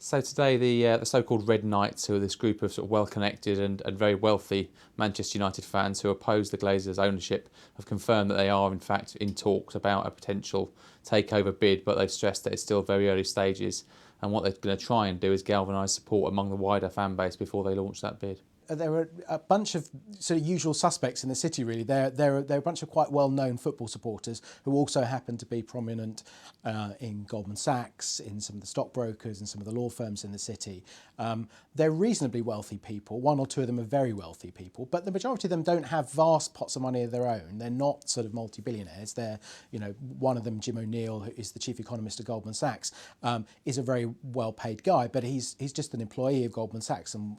So today the so-called Red Knights, who are this group of sort of well-connected and very wealthy Manchester United fans who oppose the Glazers' ownership, have confirmed that they are in fact in talks about a potential takeover bid, but they've stressed that it's still very early stages, and what they're going to try and do is galvanise support among the wider fan base before they launch that bid. There are a bunch of sort of usual suspects in the city, really. They're a bunch of quite well-known football supporters who also happen to be prominent in Goldman Sachs, in some of the stockbrokers and some of the law firms in the city. They're reasonably wealthy people. One or two of them are very wealthy people, but the majority of them don't have vast pots of money of their own. They're not sort of multi-billionaires. They're, one of them, Jim O'Neill, who is the chief economist of Goldman Sachs, is a very well-paid guy, but he's just an employee of Goldman Sachs, and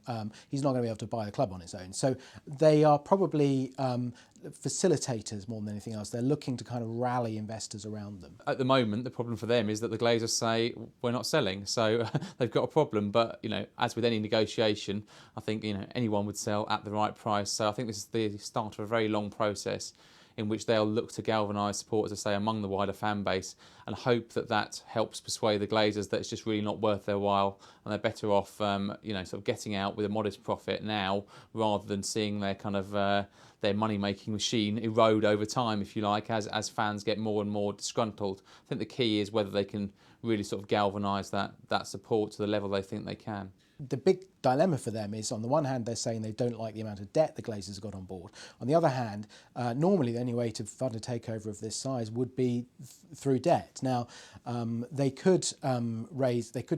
he's not going to be able to buy the club on his own. So they are probably facilitators more than anything else. They're looking to kind of rally investors around them. At the moment, the problem for them is that the Glazers say we're not selling, so they've got a problem. But as with any negotiation, I think anyone would sell at the right price. So I think this is the start of a very long process in which they'll look to galvanise support, as I say, among the wider fan base, and hope that that helps persuade the Glazers that it's just really not worth their while, and they're better off, sort of getting out with a modest profit now, rather than seeing their kind of their money-making machine erode over time, if you like, as fans get more and more disgruntled. I think the key is whether they can really sort of galvanise that support to the level they think they can. The big dilemma for them is, on the one hand, they're saying they don't like the amount of debt the Glazers have got on board. On the other hand, normally the only way to fund a takeover of this size would be through debt. Now, they could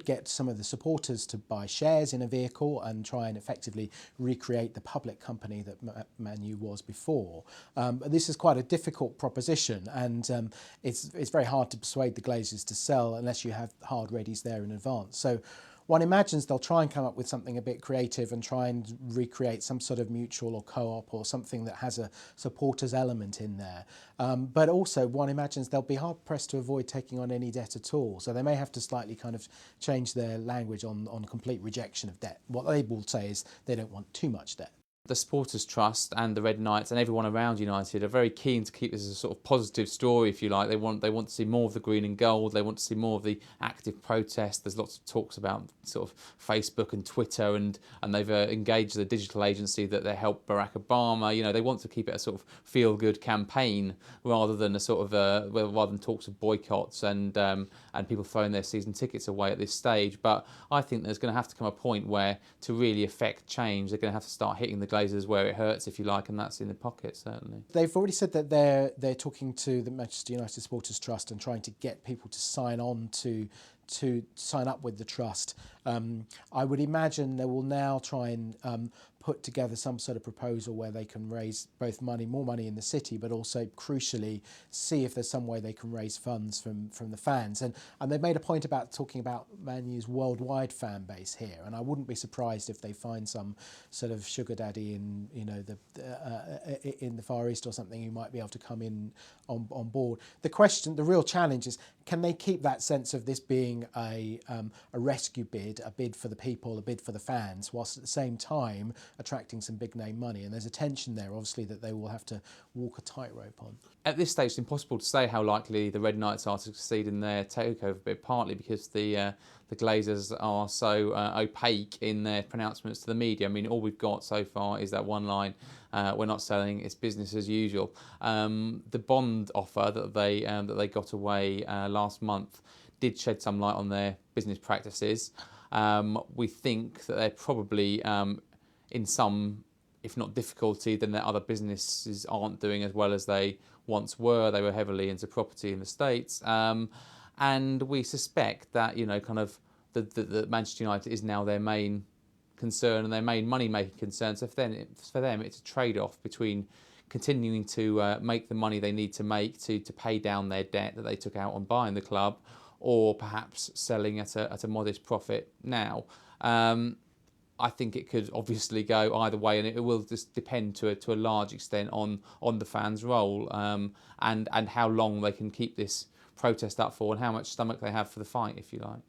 get some of the supporters to buy shares in a vehicle and try and effectively recreate the public company that Man U was before. But this is quite a difficult proposition, and it's very hard to persuade the Glazers to sell unless you have hard readies there in advance. So one imagines they'll try and come up with something a bit creative and try and recreate some sort of mutual or co-op or something that has a supporters element in there. But also one imagines they'll be hard pressed to avoid taking on any debt at all. So they may have to slightly kind of change their language on complete rejection of debt. What they will say is they don't want too much debt. The Supporters Trust and the Red Knights and everyone around United are very keen to keep this as a sort of positive story, if you like. They want to see more of the green and gold. They want to see more of the active protest. There's lots of talks about sort of Facebook and Twitter, and they've engaged the digital agency that they helped Barack Obama. They want to keep it a sort of feel-good campaign rather than a sort of rather than talks of boycotts and people throwing their season tickets away at this stage. But I think there's going to have to come a point where, to really affect change, they're going to have to start hitting the Glazers where it hurts, if you like, and that's in the pocket, certainly. They've already said that they're talking to the Manchester United Supporters Trust and trying to get people to sign on to sign up with the trust. I would imagine they will now try and put together some sort of proposal where they can raise both more money in the city, but also, crucially, see if there's some way they can raise funds from the fans. And they've made a point about talking about Man U's worldwide fan base here, and I wouldn't be surprised if they find some sort of sugar daddy in in the Far East or something who might be able to come in on board. The real challenge is, can they keep that sense of this being a rescue bid, a bid for the people, a bid for the fans, whilst at the same time attracting some big name money? And there's a tension there, obviously, that they will have to walk a tightrope on. At this stage, it's impossible to say how likely the Red Knights are to succeed in their takeover bid, partly because the Glazers are so opaque in their pronouncements to the media. I mean, all we've got so far is that one line, we're not selling, it's business as usual. The bond offer that they got away last month did shed some light on their business practices. We think that they're probably in some, if not difficulty, then their other businesses aren't doing as well as they once were. They were heavily into property in the States. And we suspect that, kind of the Manchester United is now their main concern and their main money-making concern. So for them, it's a trade-off between continuing to make the money they need to make to pay down their debt that they took out on buying the club, or perhaps selling at a modest profit now. I think it could obviously go either way, and it will just depend to a large extent on the fans' role and how long they can keep this protest up for, and how much stomach they have for the fight, if you like.